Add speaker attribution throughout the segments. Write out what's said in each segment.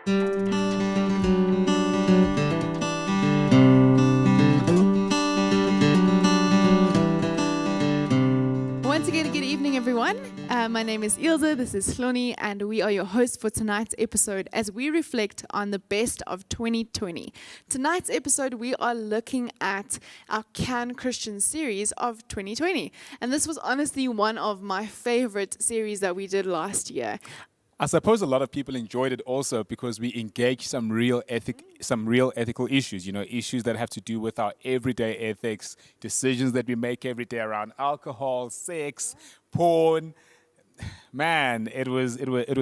Speaker 1: Once again, good evening, everyone. My name is Ilse, this is Hloni, and we are your hosts for tonight's episode as we reflect on the best of 2020. Tonight's episode, we are looking at our Can Christian series of 2020. And this was honestly one of my favorite series that we did last year.
Speaker 2: I suppose a lot of people enjoyed it also because we engaged some real ethical issues, issues that have to do with our everyday ethics, decisions that we make every day around alcohol, sex, porn. Man, it was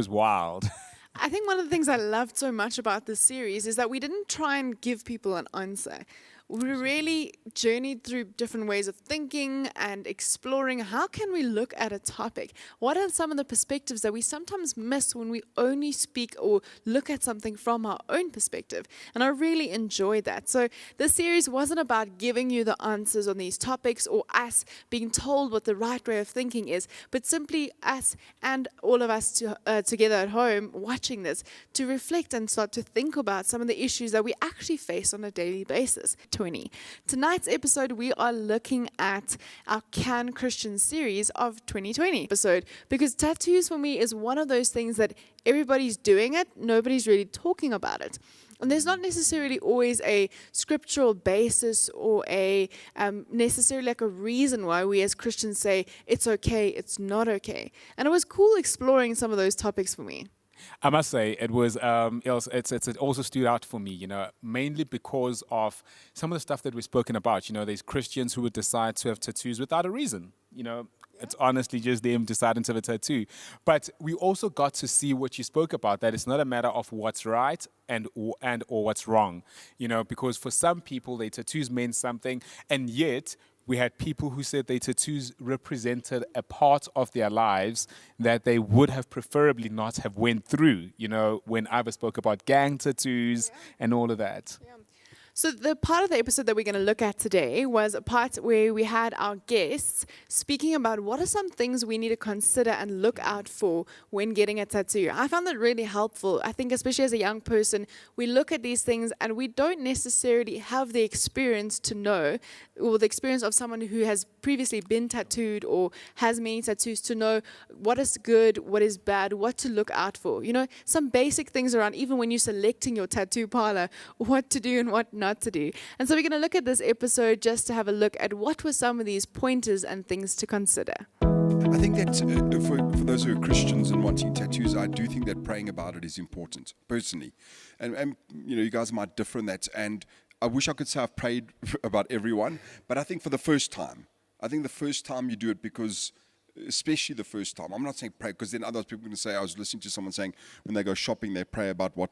Speaker 2: wild.
Speaker 1: I think one of the things I loved so much about this series is that we didn't try and give people an answer. We really journeyed through different ways of thinking and exploring how can we look at a topic. What are some of the perspectives that we sometimes miss when we only speak or look at something from our own perspective? And I really enjoyed that. So this series wasn't about giving you the answers on these topics or us being told what the right way of thinking is, but simply us and all of us together at home watching this to reflect and start to think about some of the issues that we actually face on a daily basis. Tonight's episode, we are looking at our Can Christian series of 2020 episode, because tattoos for me is one of those things that everybody's doing it, nobody's really talking about it. And there's not necessarily always a scriptural basis or a necessarily like a reason why we as Christians say it's okay, it's not okay. And it was cool exploring some of those topics for me.
Speaker 2: I must say, it was it also stood out for me, mainly because of some of the stuff that we've spoken about. There's Christians who would decide to have tattoos without a reason. It's honestly just them deciding to have a tattoo. But we also got to see what you spoke about, that it's not a matter of what's right and or what's wrong. Because for some people, their tattoos meant something, and yet we had people who said their tattoos represented a part of their lives that they would have preferably not have went through, when Ivor spoke about gang tattoos and all of that.
Speaker 1: Yeah. So the part of the episode that we're going to look at today was a part where we had our guests speaking about what are some things we need to consider and look out for when getting a tattoo. I found that really helpful. I think especially as a young person, we look at these things and we don't necessarily have the experience to know, or the experience of someone who has previously been tattooed or has many tattoos to know what is good, what is bad, what to look out for. Some basic things around even when you're selecting your tattoo parlor, what to do and what not to do. And so we're going to look at this episode just to have a look at what were some of these pointers and things to consider.
Speaker 3: I think that for those who are Christians and wanting tattoos, I do think that praying about it is important, personally. And you guys might differ in that. And I wish I could say I've prayed about everyone, but I think for the first time, you do it because, especially the first time, I'm not saying pray, because then other people are going to say, I was listening to someone saying when they go shopping, they pray about what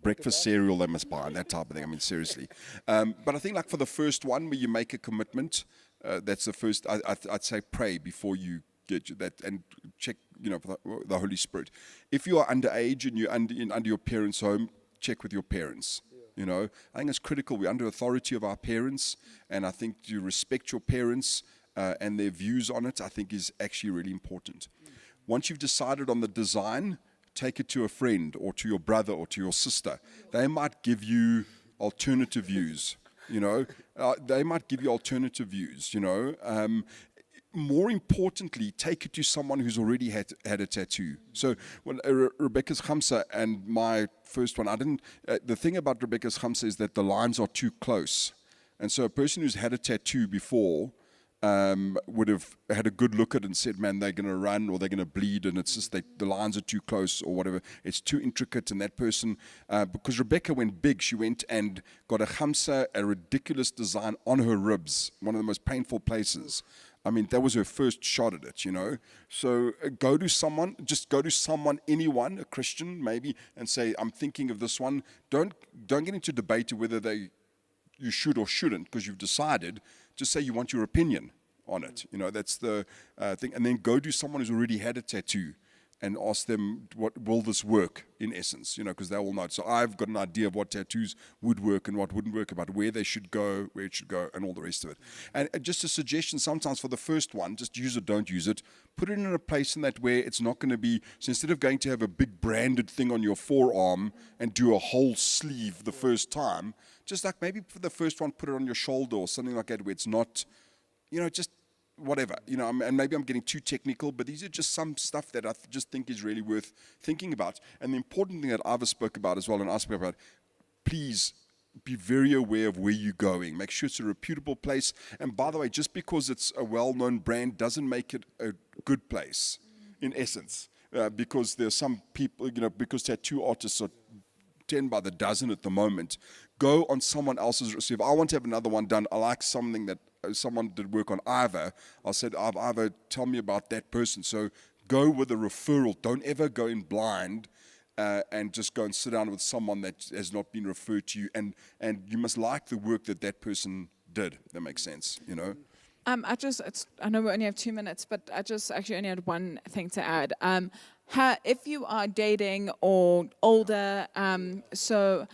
Speaker 3: breakfast cereal they must buy and that type of thing. I mean, seriously. But I think like for the first one where you make a commitment, that's the first, I'd say pray before you get that and check, for the Holy Spirit. If you are underage and you're under your parents' home, check with your parents. I think it's critical. We're under authority of our parents, and I think to respect your parents and their views on it, I think is actually really important. Once you've decided on the design, take it to a friend or to your brother or to your sister. They might give you alternative views, More importantly, take it to someone who's already had a tattoo. So when Rebecca's Khamsa and my first one, the thing about Rebecca's Khamsa is that the lines are too close. And so a person who's had a tattoo before would have had a good look at it and said, man, they're going to run or they're going to bleed, and it's just the lines are too close or whatever. It's too intricate, and that person, because Rebecca went big, she went and got a khamsa, a ridiculous design on her ribs, one of the most painful places. I mean, that was her first shot at it, So go to someone, anyone, a Christian maybe, and say, I'm thinking of this one. Don't get into debate whether you should or shouldn't, because you've decided. Just say you want your opinion on it. That's the thing. And then go to someone who's already had a tattoo and ask them, what will this work, in essence, because they will know. So I've got an idea of what tattoos would work and what wouldn't work, about where they should go, where it should go, and all the rest of it. And just a suggestion, sometimes for the first one, just use it, don't use it. Put it in a place in that where it's not going to be, so instead of going to have a big branded thing on your forearm and do a whole sleeve the first time, just like maybe for the first one, put it on your shoulder or something like that, where it's not, just whatever, and maybe I'm getting too technical, but these are just some stuff that I just think is really worth thinking about. And the important thing that Ava spoke about as well, and I spoke about, please be very aware of where you're going. Make sure it's a reputable place. And by the way, just because it's a well-known brand doesn't make it a good place, in essence, because there's some people, because tattoo artists are 10 by the dozen at the moment. Go on someone else's. So if I want to have another one done, I like something that someone did work on Ava. I said, Ava, tell me about that person. So go with a referral. Don't ever go in blind and just go and sit down with someone that has not been referred to you. And you must like the work that person did. That makes sense,
Speaker 4: I know we only have 2 minutes, but I just actually only had one thing to add. If you are dating or older, so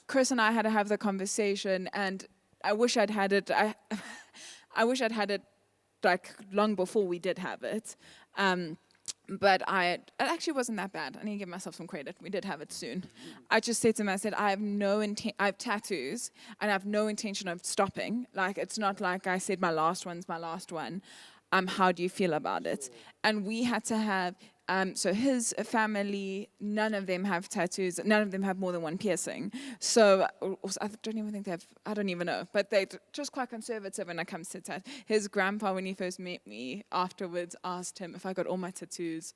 Speaker 4: Chris and I had to have the conversation, and I wish I'd had it. I wish I'd had it like long before we did have it. But it actually wasn't that bad. I need to give myself some credit. We did have it soon. I just said to him, I said, I have tattoos, and I have no intention of stopping. Like, it's not like I said, my last one's my last one. How do you feel about it? And we had to have, so his family, none of them have tattoos. None of them have more than one piercing. So I don't even think I don't even know. But they're just quite conservative when it comes to tattoos. His grandpa, when he first met me, afterwards asked him if I got all my tattoos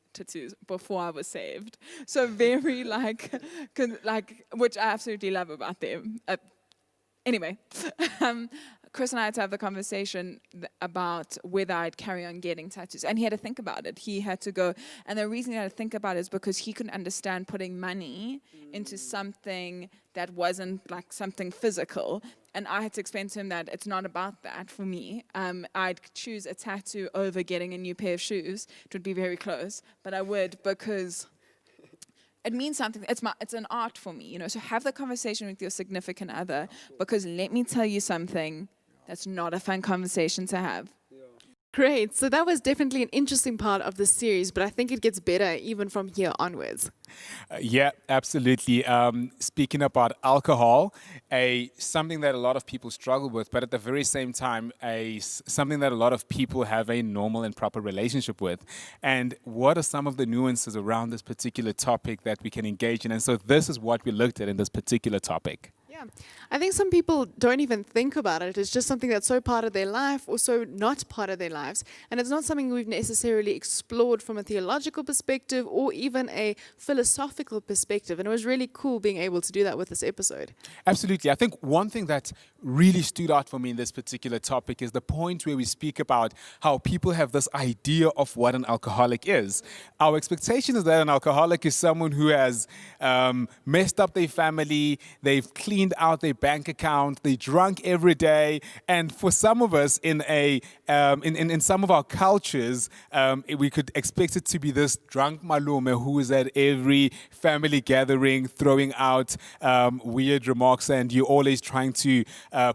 Speaker 4: before I was saved. So very which I absolutely love about them. Anyway, Chris and I had to have the conversation about whether I'd carry on getting tattoos. And he had to think about it. He had to go. And the reason he had to think about it is because he couldn't understand putting money into something that wasn't like something physical. And I had to explain to him that it's not about that for me. I'd choose a tattoo over getting a new pair of shoes. It would be very close. But I would, because it means something. It's an art for me, So have the conversation with your significant other, because let me tell you something, that's not a fun conversation to have.
Speaker 1: Great. So that was definitely an interesting part of the series, but I think it gets better even from here onwards.
Speaker 2: Yeah, absolutely. Speaking about alcohol, something that a lot of people struggle with, but at the very same time, something that a lot of people have a normal and proper relationship with. And what are some of the nuances around this particular topic that we can engage in? And so this is what we looked at in this particular topic.
Speaker 1: Yeah, I think some people don't even think about it. It's just something that's so part of their life or so not part of their lives. And it's not something we've necessarily explored from a theological perspective or even a philosophical perspective. And it was really cool being able to do that with this episode.
Speaker 2: Absolutely. I think one thing that really stood out for me in this particular topic is the point where we speak about how people have this idea of what an alcoholic is. Our expectation is that an alcoholic is someone who has messed up their family, they've cleaned out their bank account, they drunk every day, and for some of us in some of our cultures, we could expect it to be this drunk malume who is at every family gathering throwing out weird remarks, and you're always trying to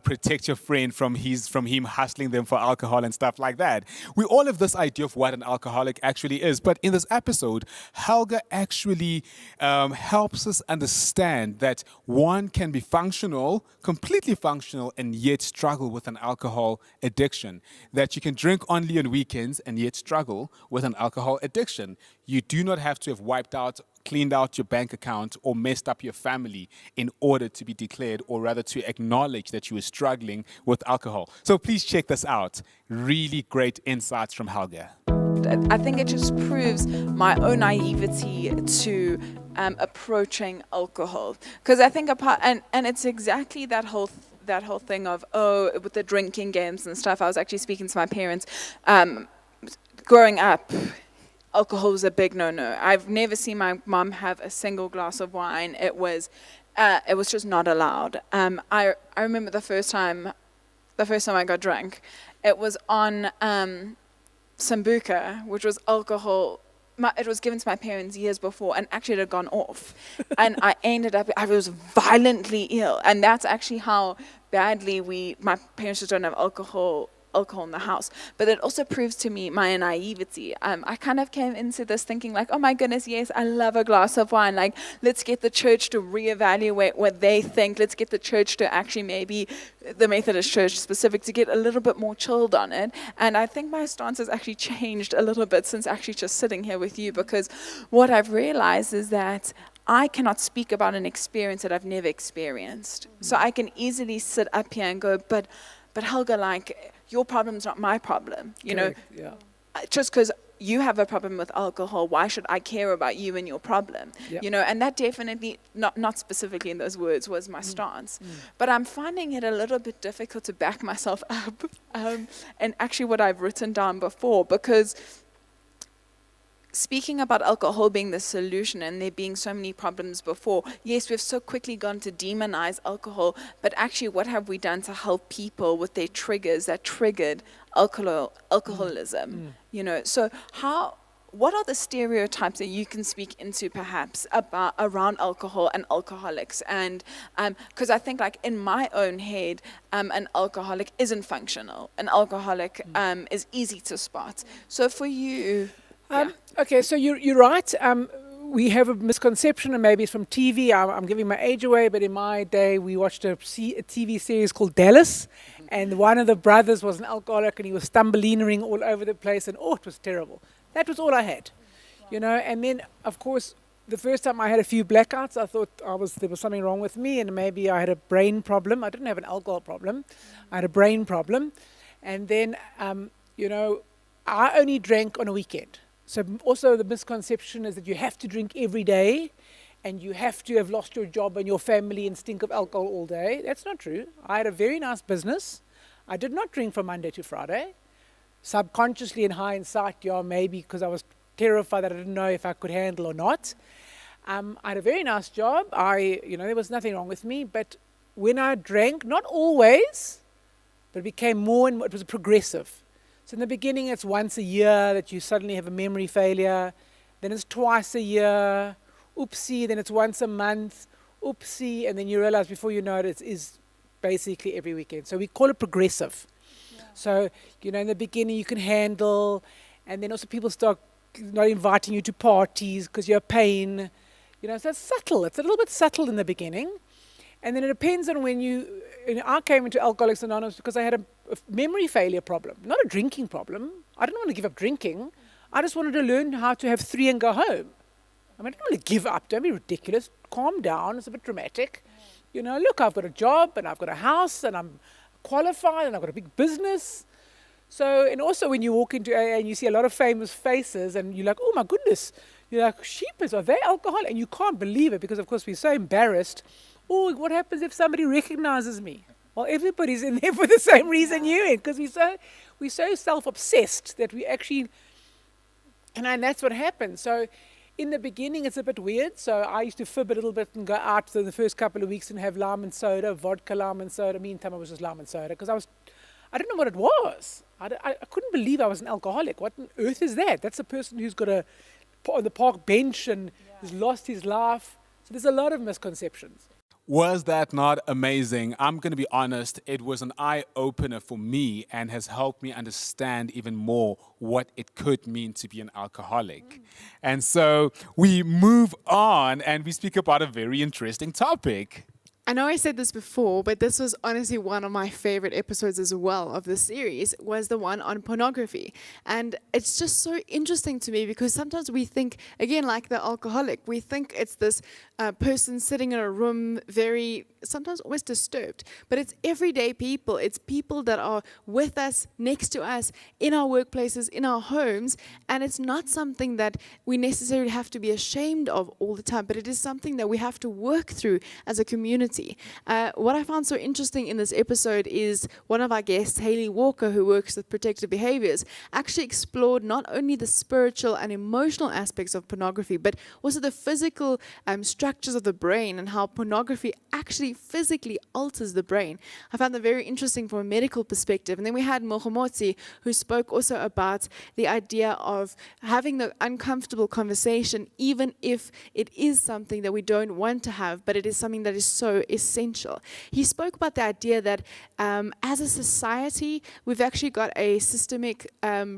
Speaker 2: protect your friend from him hustling them for alcohol and stuff like that. We all have this idea of what an alcoholic actually is, but in this episode, Helga actually helps us understand that one can be functional, completely functional, and yet struggle with an alcohol addiction. That you can drink only on weekends and yet struggle with an alcohol addiction. You do not have to have cleaned out your bank account or messed up your family in order to be declared, or rather to acknowledge that you were struggling with alcohol. So please check this out. Really great insights from Helga.
Speaker 4: I think it just proves my own naivety to approaching alcohol, because I think and it's exactly that whole thing of with the drinking games and stuff. I was actually speaking to my parents. Growing up, alcohol was a big no-no. I've never seen my mom have a single glass of wine. It was just not allowed. I remember the first time I got drunk, it was on Sambuca, which was alcohol it was given to my parents years before, and actually it had gone off. And I was violently ill. And that's actually how badly my parents just don't have alcohol in the house. But it also proves to me my naivety. I kind of came into this thinking like, oh my goodness, yes, I love a glass of wine. Like, let's get the church to reevaluate what they think. Let's get the church to actually, maybe the Methodist Church specific, to get a little bit more chilled on it. And I think my stance has actually changed a little bit since actually just sitting here with you, because what I've realized is that I cannot speak about an experience that I've never experienced. So I can easily sit up here and go, but Helga, like, your problem's not my problem. You
Speaker 5: Correct,
Speaker 4: know,
Speaker 5: yeah.
Speaker 4: just because you have a problem with alcohol, why should I care about you and your problem?
Speaker 5: Yeah.
Speaker 4: You know, and that definitely, not specifically in those words, was my stance. But I'm finding it a little bit difficult to back myself up, and actually what I've written down before, because speaking about alcohol being the solution and there being so many problems before, yes, we've so quickly gone to demonize alcohol, but actually what have we done to help people with their triggers that triggered alcoholism? You know, so what are the stereotypes that you can speak into perhaps around alcohol and alcoholics? And because I think, like, in my own head, an alcoholic isn't functional. An alcoholic is easy to spot. So for you...
Speaker 5: Okay, so you're right. We have a misconception, and maybe it's from TV. I'm giving my age away, but in my day, we watched a TV series called Dallas, and one of the brothers was an alcoholic, and he was stumbling all over the place, and it was terrible. That was all I had, you know. And then, of course, the first time I had a few blackouts, I thought there was something wrong with me, and maybe I had a brain problem. I didn't have an alcohol problem. I had a brain problem. And then, you know, I only drank on a weekend. So also the misconception is that you have to drink every day and you have to have lost your job and your family and stink of alcohol all day. That's not true. I had a very nice business. I did not drink from Monday to Friday. Subconsciously, in hindsight, yeah, maybe because I was terrified that I didn't know if I could handle or not. I had a very nice job. There was nothing wrong with me. But when I drank, not always, but it became more and more, it was progressive. So in the beginning, it's once a year that you suddenly have a memory failure. Then it's twice a year. Oopsie. Then it's once a month. Oopsie. And then you realize before you know it, it's basically every weekend. So we call it progressive. Yeah. So, you know, in the beginning you can handle. And then also people start not inviting you to parties because you're a pain. You know, so it's subtle. It's a little bit subtle in the beginning. And then it depends on when I came into Alcoholics Anonymous because I had a memory failure problem, not a drinking problem. I didn't want to give up drinking. I just wanted to learn how to have 3 and go home. I mean, I didn't want to give up. Don't be ridiculous. Calm down. It's a bit dramatic. You know, look, I've got a job and I've got a house and I'm qualified and I've got a big business. So, and also when you walk into AA and you see a lot of famous faces and you're like, oh my goodness, you're like, sheepers, are they alcoholic? And you can't believe it because, of course, we're so embarrassed. Oh, what happens if somebody recognizes me? Well, everybody's in there for the same reason you're in, because we're so self-obsessed that we actually, and that's what happens. So in the beginning, it's a bit weird. So I used to fib a little bit and go out for the first couple of weeks and have lime and soda, vodka lime and soda. Meantime, I was just lime and soda because I didn't know what it was. I couldn't believe I was an alcoholic. What on earth is that? That's a person who's got on the park bench and has lost his life. So there's a lot of misconceptions.
Speaker 2: Was that not amazing? I'm going to be honest, it was an eye-opener for me and has helped me understand even more what it could mean to be an alcoholic. And so we move on and we speak about a very interesting topic.
Speaker 1: I know I said this before, but this was honestly one of my favorite episodes as well of the series, was the one on pornography. And it's just so interesting to me because sometimes we think, again, like the alcoholic, we think it's this person sitting in a room sometimes almost disturbed. But it's everyday people. It's people that are with us, next to us, in our workplaces, in our homes. And it's not something that we necessarily have to be ashamed of all the time, but it is something that we have to work through as a community. community. What I found so interesting in this episode is one of our guests, Hayley Walker, who works with protective behaviors, actually explored not only the spiritual and emotional aspects of pornography, but also the physical structures of the brain and how pornography actually physically alters the brain. I found that very interesting from a medical perspective. And then we had Mohomotsi, who spoke also about the idea of having the uncomfortable conversation, even if it is something that we don't want to have, but it is something that is so essential. He spoke about the idea that as a society, we've actually got a systemic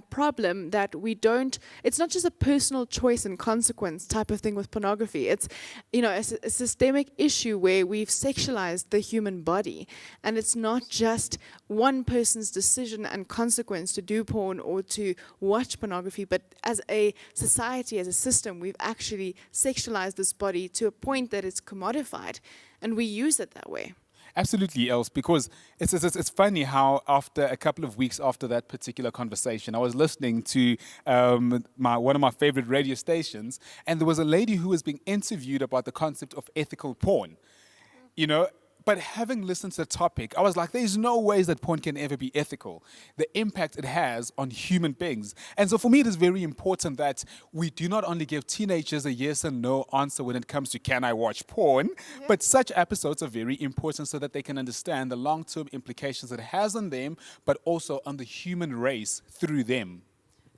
Speaker 1: problem that we don't, it's not just a personal choice and consequence type of thing with pornography. It's, you know, a systemic issue where we've sexualized the human body. And it's not just one person's decision and consequence to do porn or to watch pornography, but as a society, as a system, we've actually sexualized this body to a point that it's commodified, and we use it that way.
Speaker 2: Absolutely, Else, because it's funny how after a couple of weeks after that particular conversation, I was listening to one of my favorite radio stations, and there was a lady who was being interviewed about the concept of ethical porn. You know, but having listened to the topic, I was like, there's no ways that porn can ever be ethical. The impact it has on human beings. And so for me, it is very important that we do not only give teenagers a yes and no answer when it comes to can I watch porn, but such episodes are very important so that they can understand the long-term implications it has on them, but also on the human race through them.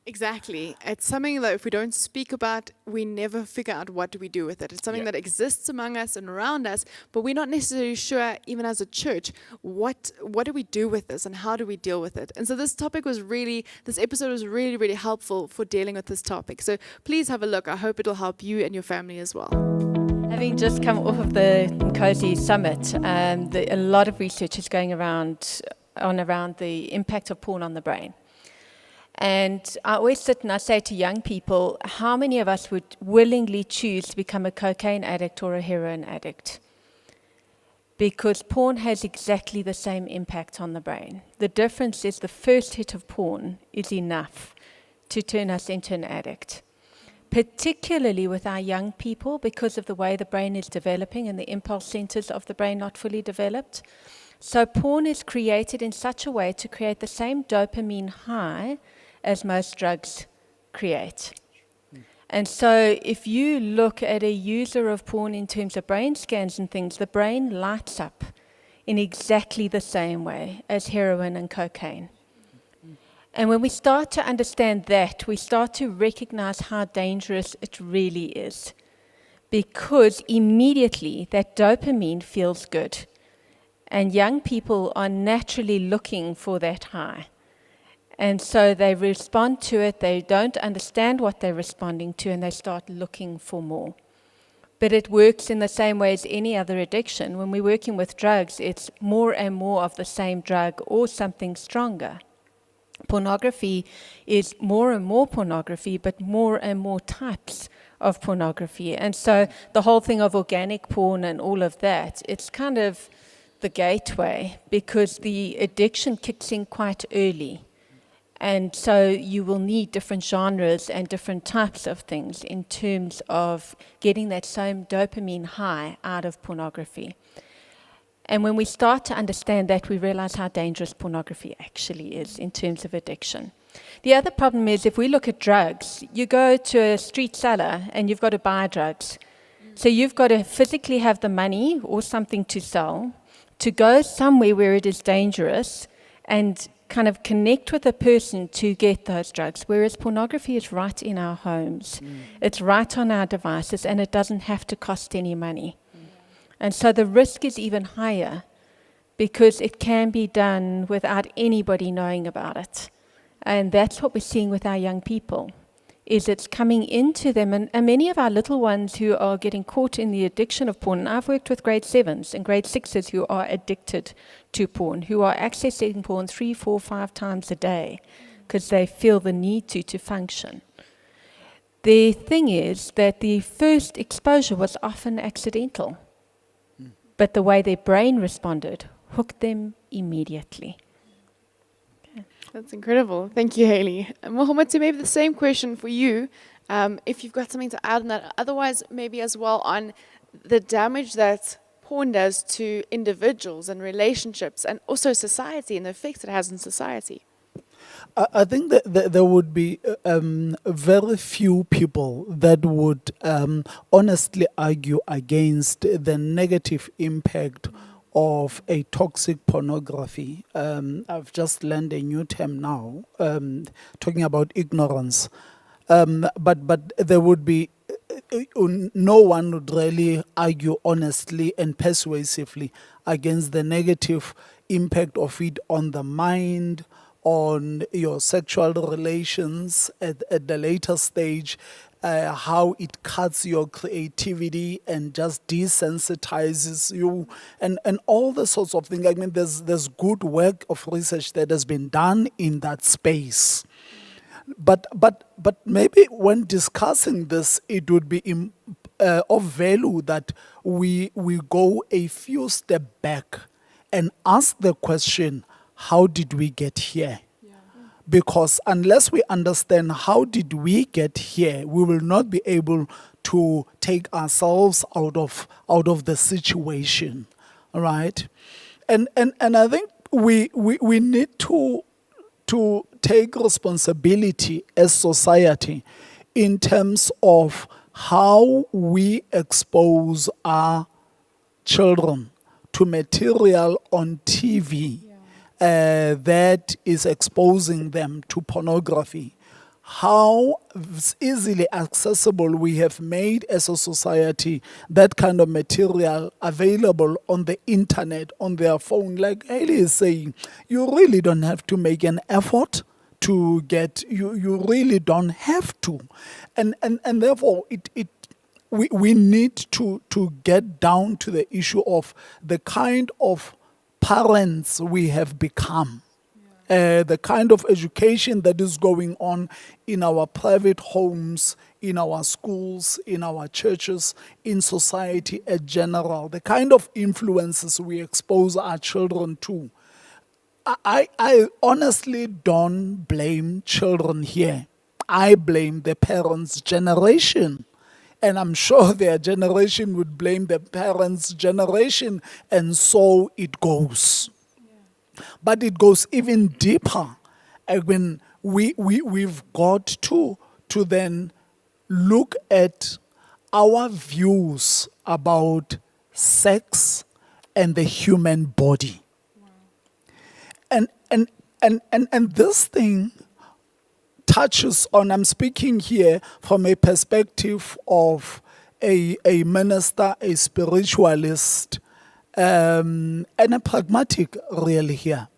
Speaker 1: Exactly. It's something that if we don't speak about, we never figure out what do we do with it. It's something that exists among us and around us, but we're not necessarily sure, even as a church, what do we do with this and how do we deal with it. And so this episode was really, really helpful for dealing with this topic. So please have a look. I hope it'll help you and your family as well.
Speaker 6: Having just come off of the Nkosi Summit, a lot of research is going around the impact of porn on the brain. And I always sit and I say to young people, how many of us would willingly choose to become a cocaine addict or a heroin addict? Because porn has exactly the same impact on the brain. The difference is the first hit of porn is enough to turn us into an addict. Particularly with our young people, because of the way the brain is developing and the impulse centers of the brain not fully developed. So porn is created in such a way to create the same dopamine high as most drugs create. And so if you look at a user of porn in terms of brain scans and things, the brain lights up in exactly the same way as heroin and cocaine. And when we start to understand that, we start to recognize how dangerous it really is. Because immediately that dopamine feels good. And young people are naturally looking for that high. And so they respond to it, they don't understand what they're responding to, and they start looking for more. But it works in the same way as any other addiction. When we're working with drugs, it's more and more of the same drug or something stronger. Pornography is more and more pornography, but more and more types of pornography. And so the whole thing of organic porn and all of that, it's kind of the gateway, because the addiction kicks in quite early. And so you will need different genres and different types of things in terms of getting that same dopamine high out of pornography. And when we start to understand that, we realize how dangerous pornography actually is in terms of addiction. The other problem is if we look at drugs, you go to a street seller and you've got to buy drugs. So you've got to physically have the money or something to sell, to go somewhere where it is dangerous and kind of connect with a person to get those drugs, whereas pornography is right in our homes. It's right on our devices, and it doesn't have to cost any money. And so the risk is even higher because it can be done without anybody knowing about it. And that's what we're seeing with our young people, is it's coming into them. And many of our little ones who are getting caught in the addiction of porn, and I've worked with grade 7s and grade 6s who are addicted to porn, who are accessing porn 3, 4, 5 times a day because they feel the need to function. The thing is that the first exposure was often accidental, but the way their brain responded hooked them immediately.
Speaker 1: That's incredible. Thank you, Hayley. Mohammed, maybe the same question for you, if you've got something to add on that. Otherwise, maybe as well on the damage that porn does to individuals and relationships and also society and the effects it has on society?
Speaker 7: I think that there would be very few people that would honestly argue against the negative impact of a toxic pornography. I've just learned a new term now, talking about ignorance. But there would be no one would really argue honestly and persuasively against the negative impact of it on the mind, on your sexual relations at the later stage, how it cuts your creativity and just desensitizes you, and all the sorts of things. I mean, there's good work of research that has been done in that space. But maybe when discussing this, it would be of value that we go a few steps back and ask the question, how did we get here? Because unless we understand how did we get here, we will not be able to take ourselves out of the situation, right? And I think we need to take responsibility as society in terms of how we expose our children to material on TV that is exposing them to pornography. How easily accessible we have made as a society that kind of material available on the internet, on their phone. Like Haley is saying, you really don't have to make an effort to get, you really don't have to. And therefore, we need to get down to the issue of the kind of parents we have become. The kind of education that is going on in our private homes, in our schools, in our churches, in society in general, the kind of influences we expose our children to. I honestly don't blame children here. I blame the parents' generation. And I'm sure their generation would blame the parents' generation, and so it goes. But it goes even deeper. When we've got to then look at our views about sex and the human body. And this thing touches on, I'm speaking here from a perspective of a minister, a spiritualist, and a pragmatic really here.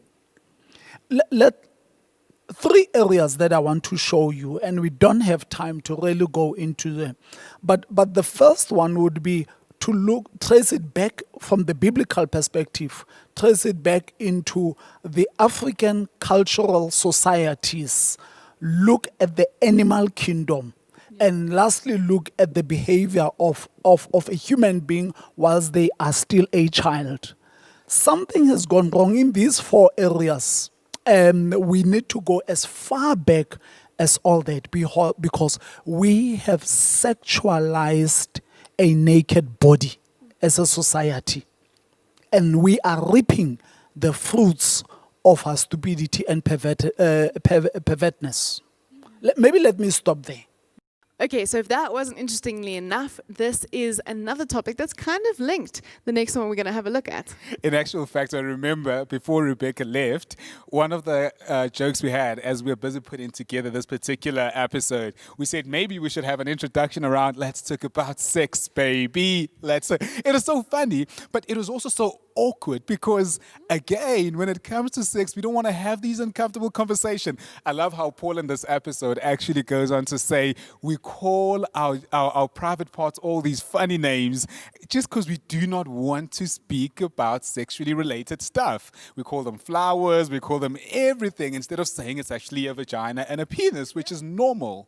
Speaker 7: Three areas that I want to show you, and we don't have time to really go into them. But the first one would be to trace it back from the biblical perspective, trace it back into the African cultural societies, look at the animal kingdom, and lastly, look at the behavior of a human being whilst they are still a child. Something has gone wrong in these four areas. We need to go as far back as all that because we have sexualized a naked body as a society. And we are reaping the fruits of our stupidity and pervertness. Maybe let me stop there.
Speaker 1: Okay, so if that wasn't interestingly enough, this is another topic that's kind of linked. The next one we're going to have a look at.
Speaker 2: In actual fact, I remember before Rebecca left, one of the jokes we had as we were busy putting together this particular episode, we said maybe we should have an introduction around let's talk about sex, baby. It was so funny, but it was also so awkward because, again, when it comes to sex, we don't want to have these uncomfortable conversations. I love how Paul in this episode actually goes on to say we call our private parts all these funny names just because we do not want to speak about sexually related stuff. We call them flowers, we call them everything instead of saying it's actually a vagina and a penis, which is normal.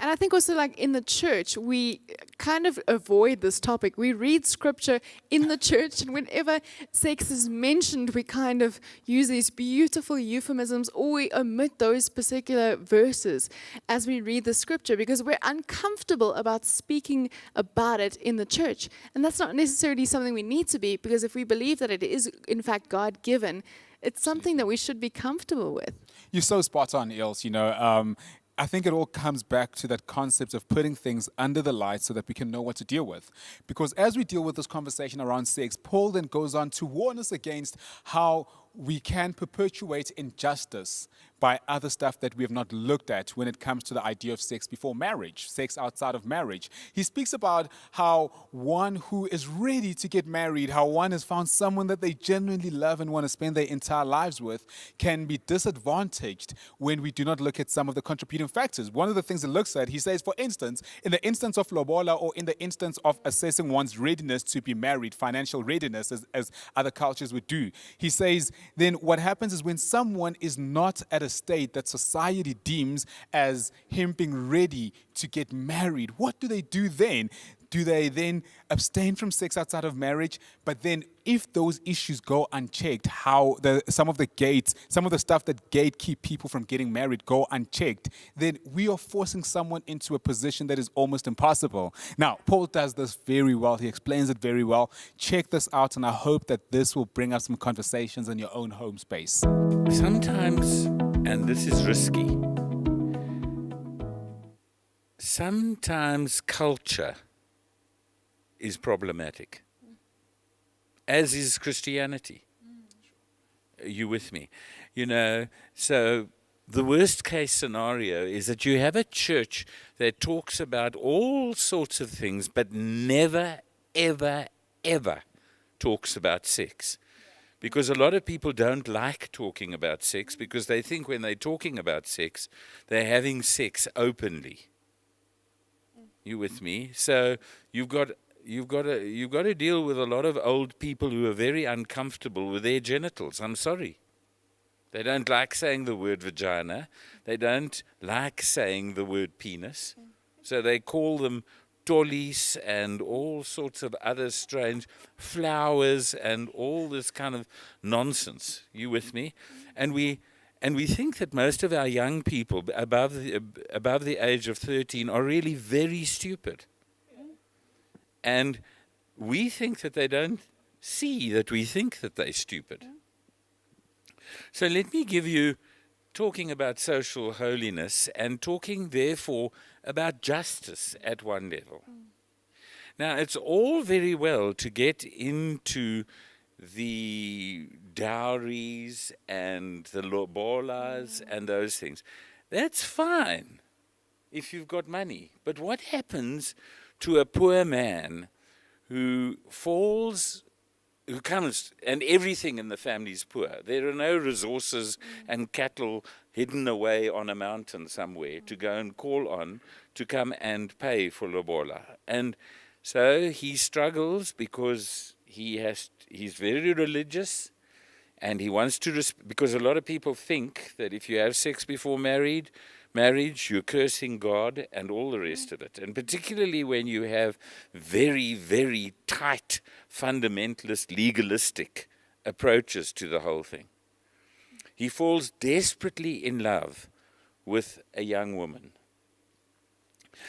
Speaker 1: And I think also, like in the church, we kind of avoid this topic. We read scripture in the church, and whenever sex is mentioned, we kind of use these beautiful euphemisms, or we omit those particular verses as we read the scripture because we're uncomfortable about speaking about it in the church. And that's not necessarily something we need to be, because if we believe that it is, in fact, God given, it's something that we should be comfortable with.
Speaker 2: You're so spot on, Ilse. I think it all comes back to that concept of putting things under the light so that we can know what to deal with. Because as we deal with this conversation around sex, Paul then goes on to warn us against how we can perpetuate injustice by other stuff that we have not looked at when it comes to the idea of sex before marriage, sex outside of marriage. He speaks about how one who is ready to get married, how one has found someone that they genuinely love and want to spend their entire lives with, can be disadvantaged when we do not look at some of the contributing factors. One of the things it looks at, he says, for instance, in the instance of lobola, or in the instance of assessing one's readiness to be married, financial readiness, as other cultures would do, he says, then what happens is when someone is not at a state that society deems as him being ready to get married, what do they do then? Do they then abstain from sex outside of marriage? But then if those issues go unchecked, some of the stuff that gatekeep people from getting married go unchecked, then we are forcing someone into a position that is almost impossible. Now, Paul does this very well. He explains it very well. Check this out, and I hope that this will bring up some conversations in your own home space.
Speaker 8: Sometimes, and this is risky, sometimes culture is problematic, as is Christianity. Are you with me? So the worst case scenario is that you have a church that talks about all sorts of things, but never, ever, ever talks about sex. Because a lot of people don't like talking about sex because they think when they're talking about sex, they're having sex openly. You with me? So you've got to deal with a lot of old people who are very uncomfortable with their genitals. I'm sorry. They don't like saying the word vagina. They don't like saying the word penis. So they call them tollies and all sorts of other strange flowers and all this kind of nonsense. You with me? And we think that most of our young people above the age of 13 are really very stupid. And we think that they don't see that we think that they're stupid. So let me give you, talking about social holiness and talking therefore about justice at one level. Now, it's all very well to get into the dowries and the lobolas and those things. That's fine if you've got money. But what happens to a poor man who comes, and everything in the family is poor? There are no resources and cattle hidden away on a mountain somewhere to go and call on to come and pay for lobola. And so he struggles because he's very religious, and he wants to, because a lot of people think that if you have sex before marriage, you're cursing God and all the rest of it. And particularly when you have very, very tight, fundamentalist, legalistic approaches to the whole thing. He falls desperately in love with a young woman.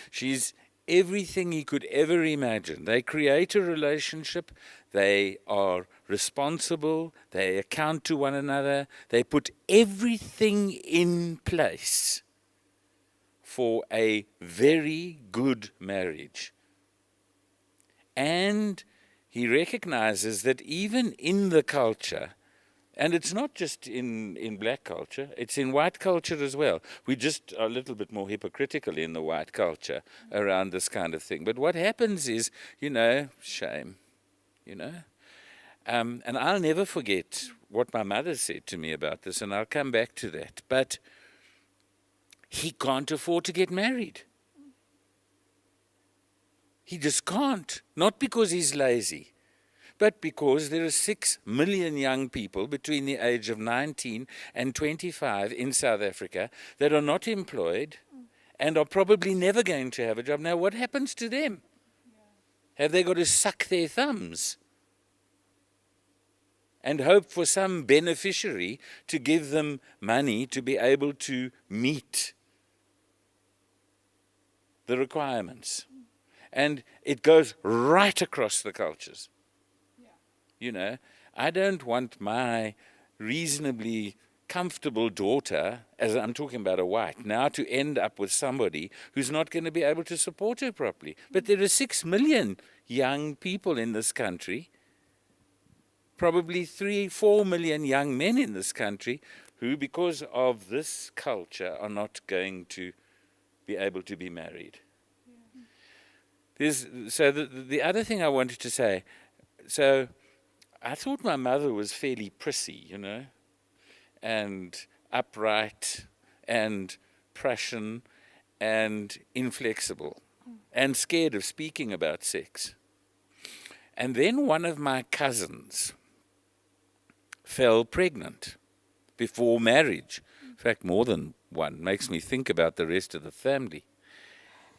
Speaker 8: She's everything he could ever imagine. They create a relationship. They are responsible. They account to one another. They put everything in place for a very good marriage. And he recognizes that even in the culture, and it's not just in black culture, it's in white culture as well. We just are a little bit more hypocritical in the white culture around this kind of thing. But what happens is, shame, and I'll never forget what my mother said to me about this, and I'll come back to that. But he can't afford to get married. He just can't. Not because he's lazy, but because there are 6 million young people between the age of 19 and 25 in South Africa that are not employed and are probably never going to have a job. Now, what happens to them? Have they got to suck their thumbs and hope for some beneficiary to give them money to be able to meet the requirements? And it goes right across the cultures. You know, I don't want my reasonably comfortable daughter, as I'm talking about a white, now to end up with somebody who's not going to be able to support her properly. But there are 6 million young people in this country, probably 3-4 million young men in this country, who, because of this culture, are not going to be able to be married. So the other thing I wanted to say, so I thought my mother was fairly prissy, you know, and upright and Prussian and inflexible and scared of speaking about sex. And then one of my cousins fell pregnant before marriage. In fact, more than one. Makes me think about the rest of the family.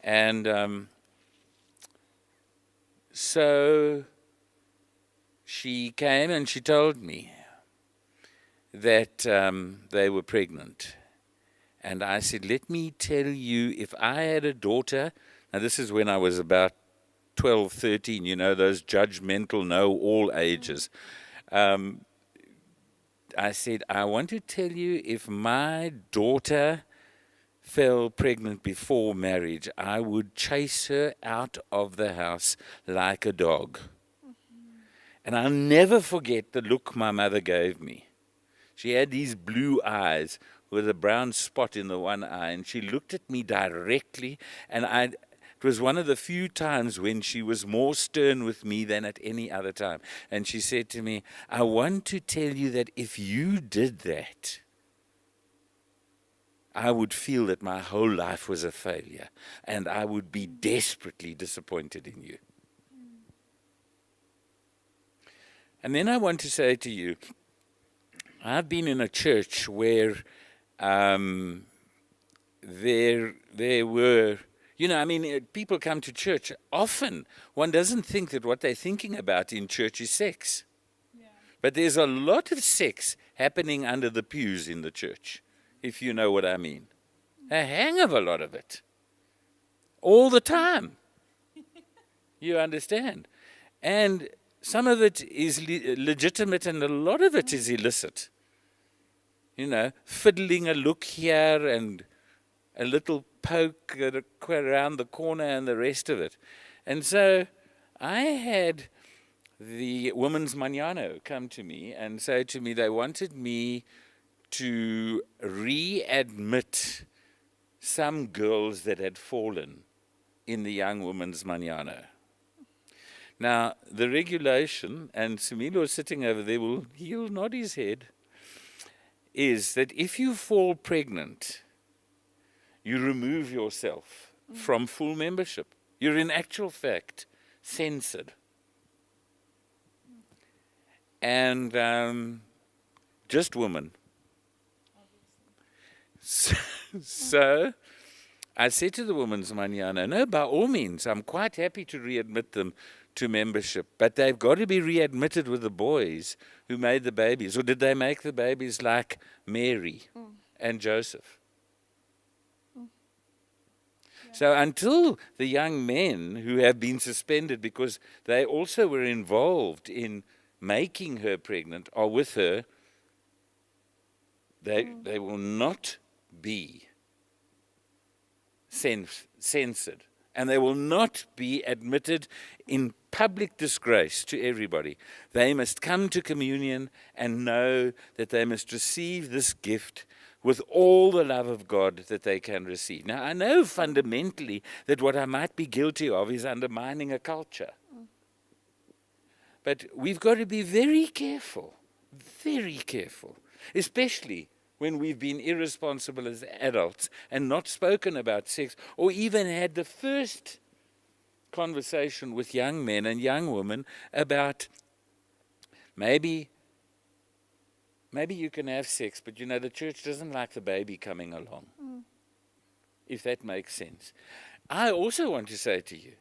Speaker 8: And so she came and she told me that they were pregnant. And I said, let me tell you, if I had a daughter, now this is when I was about 12, 13, you know, those judgmental, know all ages. I said, I want to tell you, if my daughter fell pregnant before marriage, I would chase her out of the house like a dog. And I'll never forget the look my mother gave me. She had these blue eyes with a brown spot in the one eye, and she looked at me directly, and it was one of the few times when she was more stern with me than at any other time. And she said to me, I want to tell you that if you did that, I would feel that my whole life was a failure, and I would be desperately disappointed in you. And then I want to say to you, I've been in a church where there were, you know, I mean, people come to church. Often one doesn't think that what they're thinking about in church is sex. Yeah. But there's a lot of sex happening under the pews in the church, if you know what I mean. A hang of a lot of it. All the time. You understand? And some of it is legitimate and a lot of it is illicit. You know, fiddling a look here and a little poke around the corner and the rest of it. And so I had the women's manano come to me and say to me they wanted me to readmit some girls that had fallen in the young women's manano. Now, the regulation, and Sumilo sitting over there, he'll nod his head, is that if you fall pregnant, you remove yourself from full membership. You're in actual fact censored. And just women. So I said to the women's manana, no, by all means, I'm quite happy to readmit them to membership, but they've got to be readmitted with the boys who made the babies. Or did they make the babies like Mary and Joseph? So until the young men who have been suspended because they also were involved in making her pregnant are with her, they will not be censored. And they will not be admitted in public disgrace to everybody. They must come to communion and know that they must receive this gift with all the love of God that they can receive. Now, I know fundamentally that what I might be guilty of is undermining a culture. But we've got to be very careful, especially when we've been irresponsible as adults and not spoken about sex or even had the first conversation with young men and young women about maybe you can have sex, but you know the church doesn't like the baby coming along. if that makes sense. I also want to say to you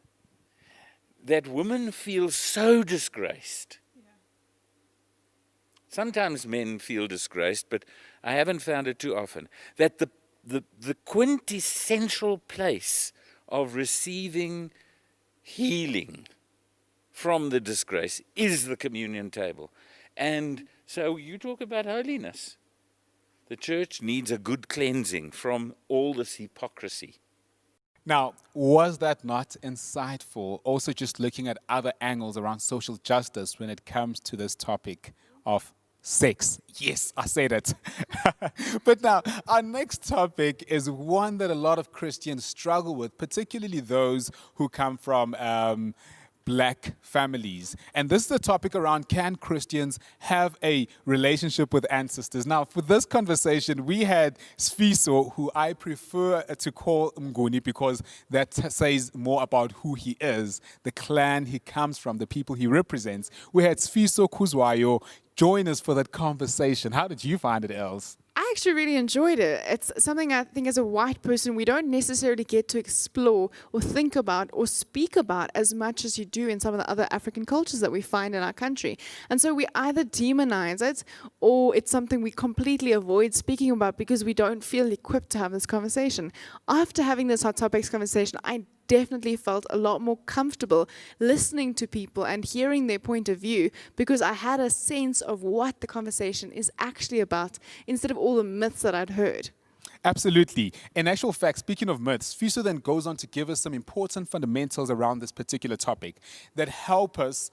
Speaker 8: that women feel so disgraced. Sometimes men feel disgraced, but I haven't found it too often. That the quintessential place of receiving healing from the disgrace is the communion table. And so you talk about holiness. The church needs a good cleansing from all this hypocrisy.
Speaker 2: Now, was that not insightful? Also, just looking at other angles around social justice when it comes to this topic of sex. Yes, I said it. But now, our next topic is one that a lot of Christians struggle with, particularly those who come from black families. And this is the topic around, can Christians have a relationship with ancestors? Now, for this conversation, we had Sfiso, who I prefer to call Mnguni because that says more about who he is, the clan he comes from, the people he represents. We had Sfiso Kuzwayo join us for that conversation. How did you find it, Els?
Speaker 1: I actually really enjoyed it. It's something I think as a white person we don't necessarily get to explore or think about or speak about as much as you do in some of the other African cultures that we find in our country. And so we either demonize it or it's something we completely avoid speaking about because we don't feel equipped to have this conversation. After having this Hot Topics conversation, I definitely felt a lot more comfortable listening to people and hearing their point of view because I had a sense of what the conversation is actually about instead of all the myths that I'd heard.
Speaker 2: Absolutely. In actual fact, speaking of myths, Fiso then goes on to give us some important fundamentals around this particular topic that help us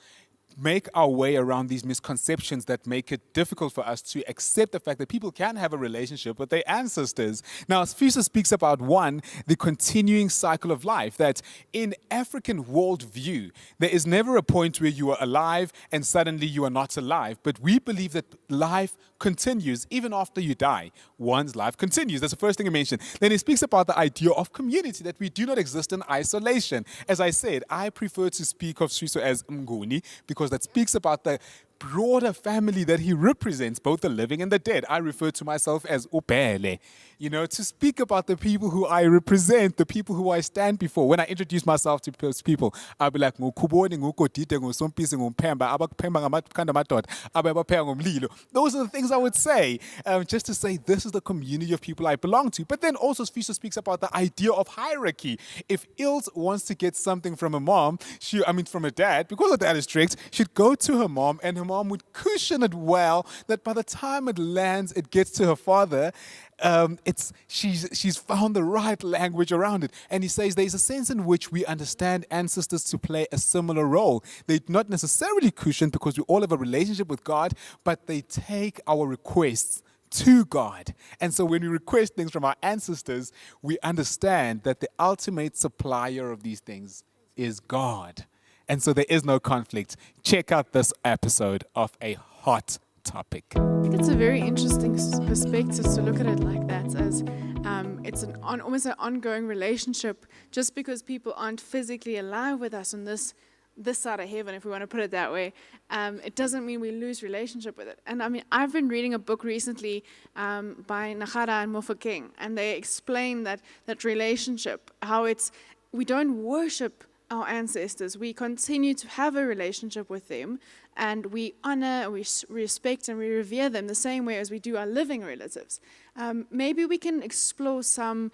Speaker 2: make our way around these misconceptions that make it difficult for us to accept the fact that people can have a relationship with their ancestors. Now, Fiso speaks about one, the continuing cycle of life, that in African worldview, there is never a point where you are alive and suddenly you are not alive. But we believe that life continues even after you die. One's life continues. That's the first thing he mentioned. Then he speaks about the idea of community, that we do not exist in isolation. As I said, I prefer to speak of Fiso as Mnguni because that speaks about the broader family that he represents, both the living and the dead. I refer to myself as Upele, to speak about the people who I represent, the people who I stand before. When I introduce myself to those people, I'll be like, those are the things I would say, just to say this is the community of people I belong to. But then also Fiso speaks about the idea of hierarchy. If Ilse wants to get something from a mom, from a dad, because the dad is strict, she'd go to her mom and her mom would cushion it well that by the time it lands, it gets to her father, she's found the right language around it. And he says there's a sense in which we understand ancestors to play a similar role. They're not necessarily cushioned because we all have a relationship with God, but they take our requests to God. And so when we request things from our ancestors, we understand that the ultimate supplier of these things is God. And so there is no conflict. Check out this episode of A Hot Topic.
Speaker 1: I think it's a very interesting perspective to look at it like that, as it's almost an ongoing relationship. Just because people aren't physically alive with us on this side of heaven, if we want to put it that way, it doesn't mean we lose relationship with it. And I've been reading a book recently by Nagara and Mofokeng, and they explain that relationship, how we don't worship our ancestors. We continue to have a relationship with them, and we honor, we respect, and we revere them the same way as we do our living relatives. Maybe we can explore some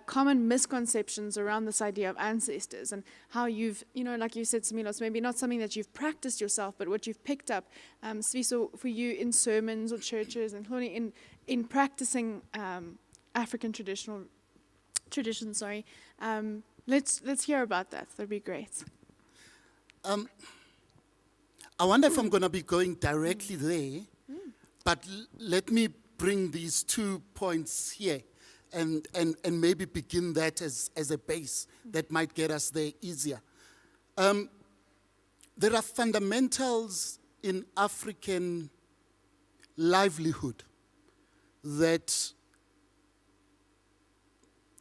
Speaker 1: common misconceptions around this idea of ancestors and how you've, like you said, Smilos, maybe not something that you've practiced yourself, but what you've picked up, Sviso, for you in sermons or churches, and Hloni in practicing African traditions. Let's hear about that. That'd be great.
Speaker 9: I wonder if I'm going to be going directly there, but let me bring these 2 points here and maybe begin that as a base that might get us there easier. There are fundamentals in African livelihood that,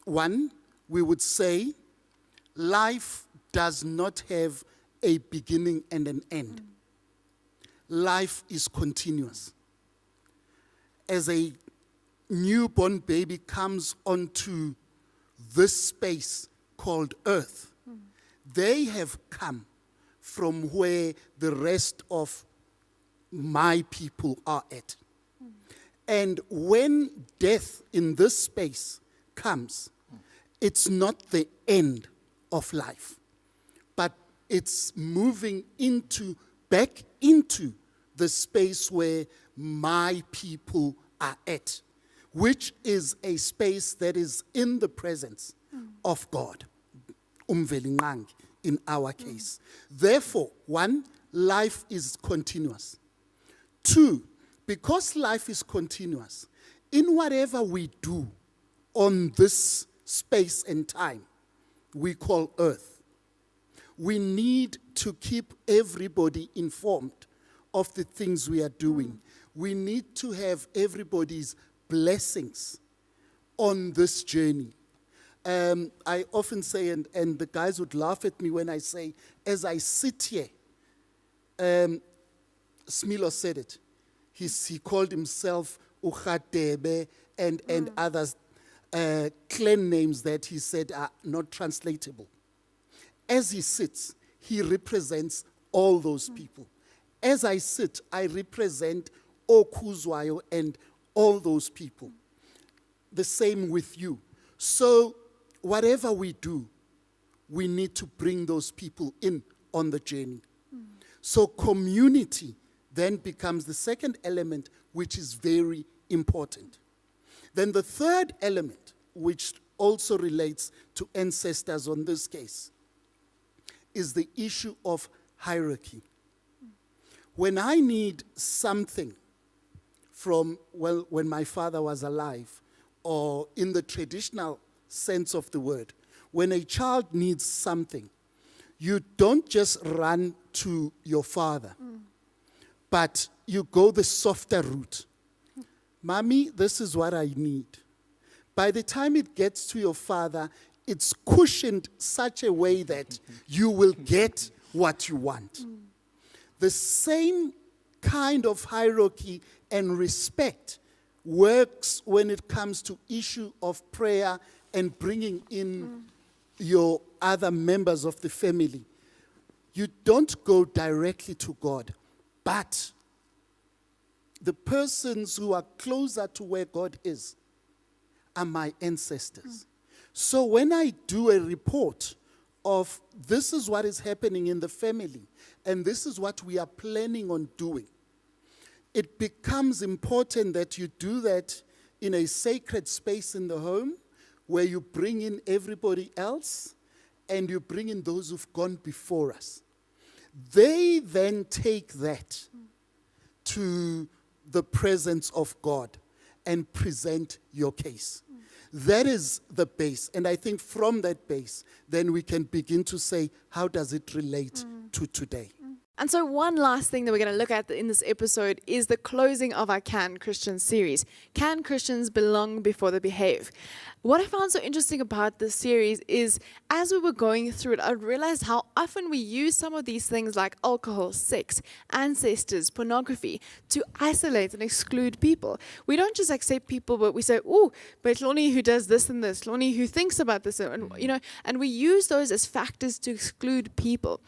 Speaker 9: one, we would say, life does not have a beginning and an end. Life is continuous. As a newborn baby comes onto this space called earth, they have come from where the rest of my people are at. And when death in this space comes, it's not the end of life, but it's moving back into the space where my people are at, which is a space that is in the presence of God. Umvelinqangi in our case. Therefore, one, life is continuous. Two, because life is continuous, in whatever we do on this space and time we call earth, we need to keep everybody informed of the things we are doing. We need to have everybody's blessings on this journey. I often say, and the guys would laugh at me when I say, as I sit here, Smilo said it. He called himself Ukhatebe and others, clan names that he said are not translatable. As he sits, he represents all those people. As I sit, I represent Okuzwayo and all those people. The same with you. So whatever we do, we need to bring those people in on the journey. So community then becomes the second element, which is very important. Then the third element, which also relates to ancestors on this case, is the issue of hierarchy. When I need something from, well, when my father was alive, or in the traditional sense of the word, when a child needs something, you don't just run to your father, but you go the softer route. Mommy, this is what I need. By the time it gets to your father, it's cushioned such a way that you will get what you want. The same kind of hierarchy and respect works when it comes to issue of prayer and bringing in your other members of the family. You don't go directly to God, but the persons who are closer to where God is are my ancestors. So when I do a report of this is what is happening in the family and this is what we are planning on doing, it becomes important that you do that in a sacred space in the home where you bring in everybody else and you bring in those who've gone before us. They then take that to the presence of God and present your case. That is the base. And I think from that base, then we can begin to say, how does it relate to today?
Speaker 1: And so one last thing that we're going to look at in this episode is the closing of our Can Christians series. Can Christians belong before they behave? What I found so interesting about this series is as we were going through it, I realized how often we use some of these things like alcohol, sex, ancestors, pornography to isolate and exclude people. We don't just accept people, but we say, oh, but Hloni who does this and this, Hloni who thinks about this, and and we use those as factors to exclude people.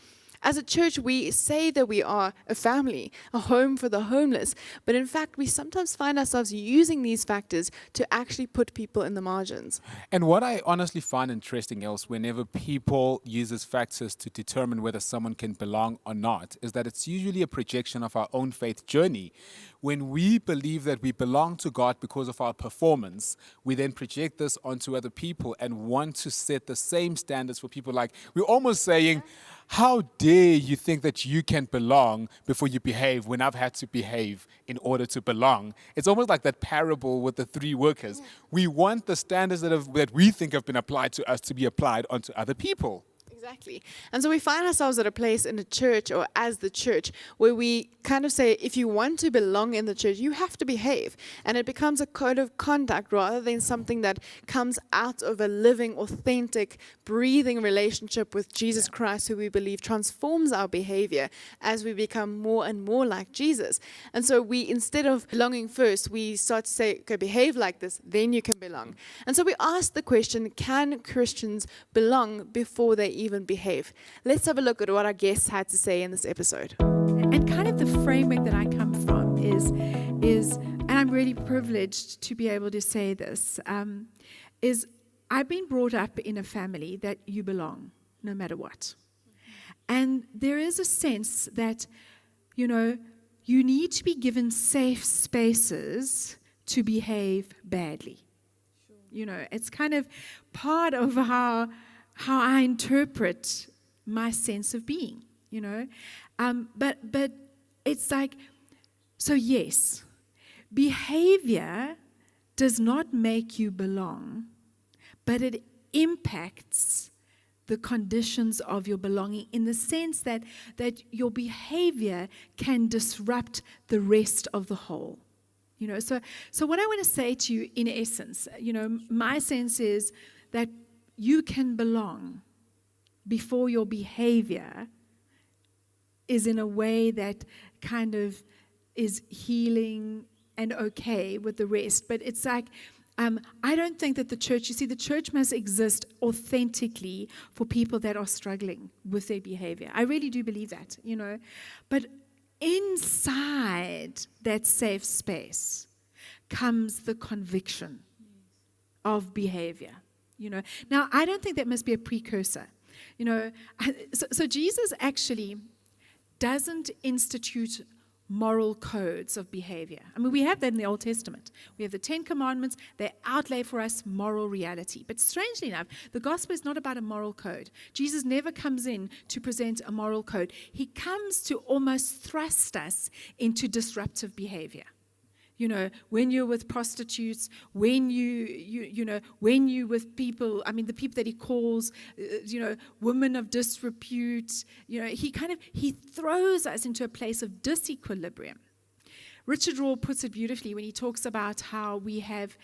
Speaker 1: As a church, we say that we are a family, a home for the homeless, but in fact, we sometimes find ourselves using these factors to actually put people in the margins.
Speaker 2: And what I honestly find interesting else, whenever people use these factors to determine whether someone can belong or not, is that it's usually a projection of our own faith journey. When we believe that we belong to God because of our performance, we then project this onto other people and want to set the same standards for people. Like, we're almost saying, how dare you think that you can belong before you behave when I've had to behave in order to belong? It's almost like that parable with the three workers. We want the standards that we think have been applied to us to be applied onto other people.
Speaker 1: Exactly. And so we find ourselves at a place in a church or as the church where we kind of say, if you want to belong in the church, you have to behave. And it becomes a code of conduct rather than something that comes out of a living, authentic, breathing relationship with Jesus Christ, who we believe transforms our behavior as we become more and more like Jesus. And so we, instead of belonging first, we start to say, okay, behave like this, then you can belong. And so we ask the question, can Christians belong before they even behave? Let's have a look at what our guests had to say in this episode.
Speaker 10: And kind of the framework that I come from is, and I'm really privileged to be able to say this, is I've been brought up in a family that you belong no matter what. And there is a sense that, you need to be given safe spaces to behave badly. It's kind of part of how I interpret my sense of being, But it's like, so yes, behavior does not make you belong, but it impacts the conditions of your belonging in the sense that your behavior can disrupt the rest of the whole. So what I want to say to you in essence, my sense is that you can belong before your behavior is in a way that kind of is healing and okay with the rest. But it's like, I don't think that the church must exist authentically for people that are struggling with their behavior. I really do believe that, But inside that safe space comes the conviction of behavior, Now, I don't think that must be a precursor, So Jesus actually doesn't institute moral codes of behavior. I mean, we have that in the Old Testament. We have the 10 Commandments. They outlay for us moral reality. But strangely enough, the gospel is not about a moral code. Jesus never comes in to present a moral code. He comes to almost thrust us into disruptive behavior. When you're with prostitutes, when when you with people, the people that he calls, women of disrepute, he throws us into a place of disequilibrium. Richard Rohr puts it beautifully when he talks about how we have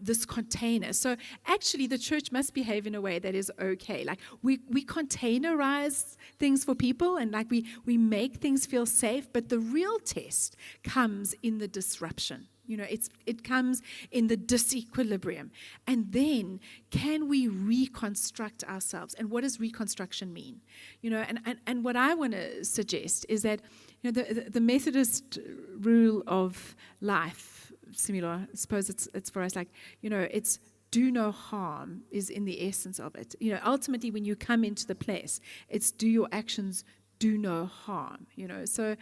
Speaker 10: this container. So actually the church must behave in a way that is okay. Like we containerize things for people and like we make things feel safe, but the real test comes in the disruption. It comes in the disequilibrium. And then can we reconstruct ourselves? And what does reconstruction mean? And what I want to suggest is that the Methodist rule of life, similar, I suppose it's for us like, it's do no harm is in the essence of it. Ultimately when you come into the place, it's do your actions do no harm, So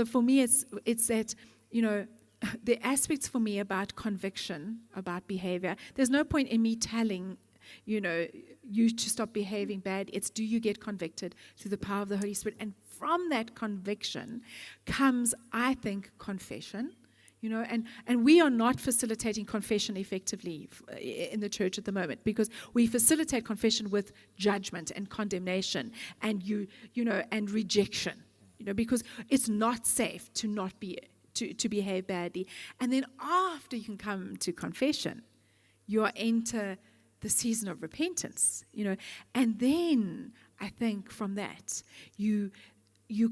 Speaker 10: for me it's that, the aspects for me about conviction, about behavior, there's no point in me telling you to stop behaving bad. It's do you get convicted through the power of the Holy Spirit? And from that conviction comes, I think, confession. And we are not facilitating confession effectively in the church at the moment because we facilitate confession with judgment and condemnation and and rejection. Because it's not safe to not be to behave badly. And then after you can come to confession, you enter the season of repentance, and then I think from that you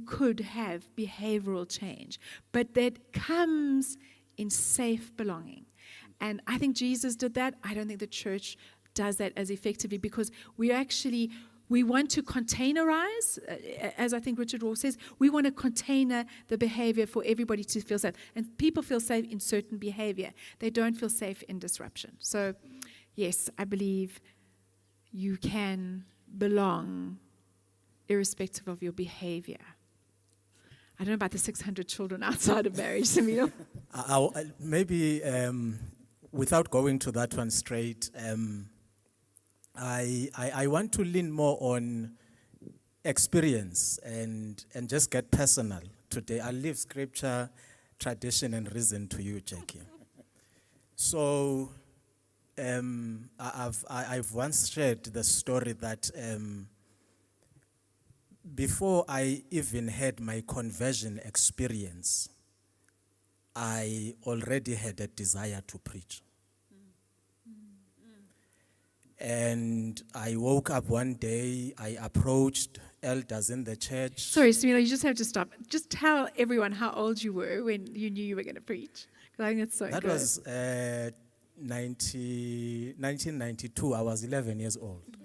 Speaker 10: could have behavioral change, but that comes in safe belonging. And I think Jesus did that. I don't think the church does that as effectively because we want to containerize, as I think Richard Rohr says, we want to container the behavior for everybody to feel safe. And people feel safe in certain behavior. They don't feel safe in disruption. So, yes, I believe you can belong irrespective of your behavior. I don't know about the 600 children outside of marriage, Samino.
Speaker 11: Maybe without going to that one straight, I want to lean more on experience and just get personal today. I leave scripture, tradition, and reason to you, Jackie. So I've once shared the story that before I even had my conversion experience, I already had a desire to preach. And I woke up one day, I approached elders in the church.
Speaker 10: Sorry, Samila, you just have to stop. Just tell everyone how old you were when you knew you were going to preach. 'Cause I think it's so
Speaker 11: That
Speaker 10: good.
Speaker 11: was 1992. I was 11 years old.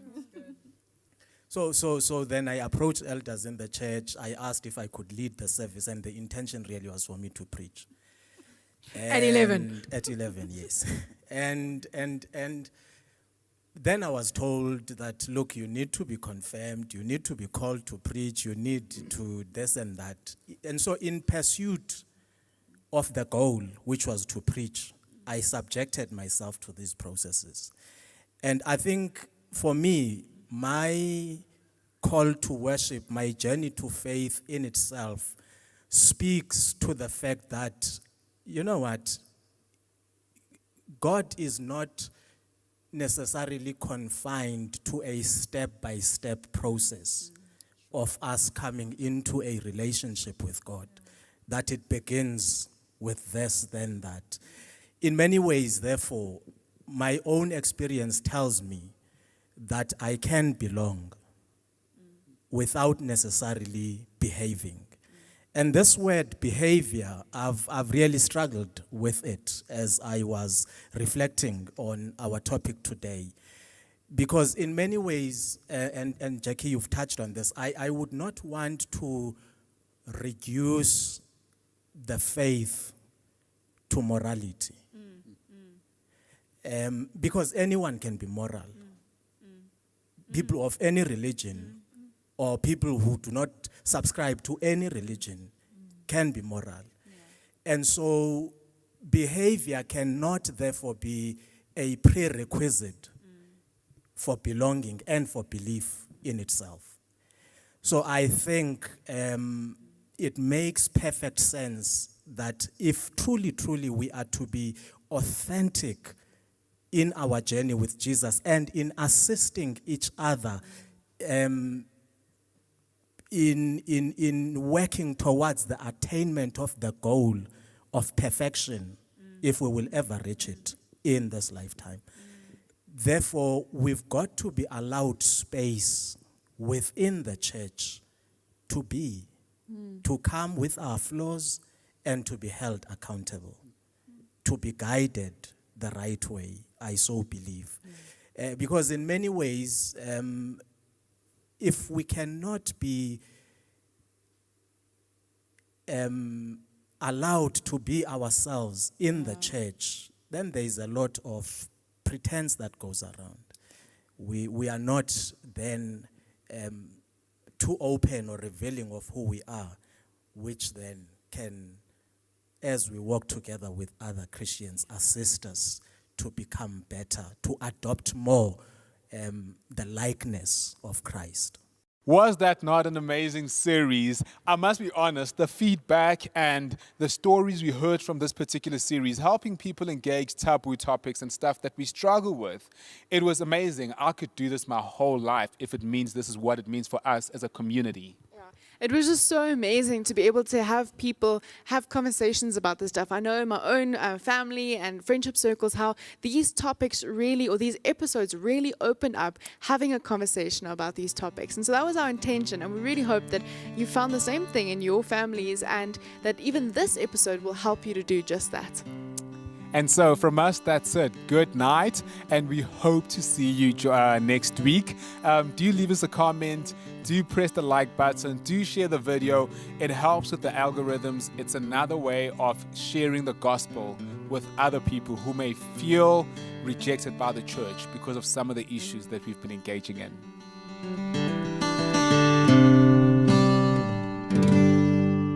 Speaker 11: So then I approached elders in the church. I asked if I could lead the service, and the intention really was for me to preach.
Speaker 10: At 11?
Speaker 11: At 11, yes. And then I was told that, look, you need to be confirmed, you need to be called to preach, you need to this and that. And so in pursuit of the goal, which was to preach, I subjected myself to these processes. And I think for me, my call to worship, my journey to faith in itself speaks to the fact that, you know what, God is not necessarily confined to a step-by-step process of us coming into a relationship with God, that it begins with this, then that. In many ways, therefore, my own experience tells me that I can belong without necessarily behaving. And this word behavior, I've really struggled with it as I was reflecting on our topic today. Because in many ways, and Jackie, you've touched on this, I would not want to reduce the faith to morality. Because anyone can be moral. People of any religion or people who do not subscribe to any religion can be moral. And so behavior cannot therefore be a prerequisite for belonging and for belief in itself. So I think it makes perfect sense that if truly, truly we are to be authentic in our journey with Jesus and in assisting each other in working towards the attainment of the goal of perfection, if we will ever reach it in this lifetime. Therefore, we've got to be allowed space within the church to be, to come with our flaws and to be held accountable, to be guided the right way, I so believe. Because in many ways, if we cannot be allowed to be ourselves in the church, then there is a lot of pretense that goes around. We are not then too open or revealing of who we are, which then can, as we work together with other Christians, assist us to become better, to adopt more the likeness of Christ.
Speaker 2: Was that not an amazing series? I must be honest, the feedback and the stories we heard from this particular series, helping people engage taboo topics and stuff that we struggle with, it was amazing. I could do this my whole life if it means this is what it means for us as a community.
Speaker 1: It was just so amazing to be able to have people have conversations about this stuff. I know in my own family and friendship circles how these topics really, or these episodes really opened up having a conversation about these topics. And so that was our intention. And we really hope that you found the same thing in your families and that even this episode will help you to do just that.
Speaker 2: And so from us, that's it. Good night, and we hope to see you next week. Do leave us a comment. Do press the like button. Do share the video. It helps with the algorithms. It's another way of sharing the gospel with other people who may feel rejected by the church because of some of the issues that we've been engaging in.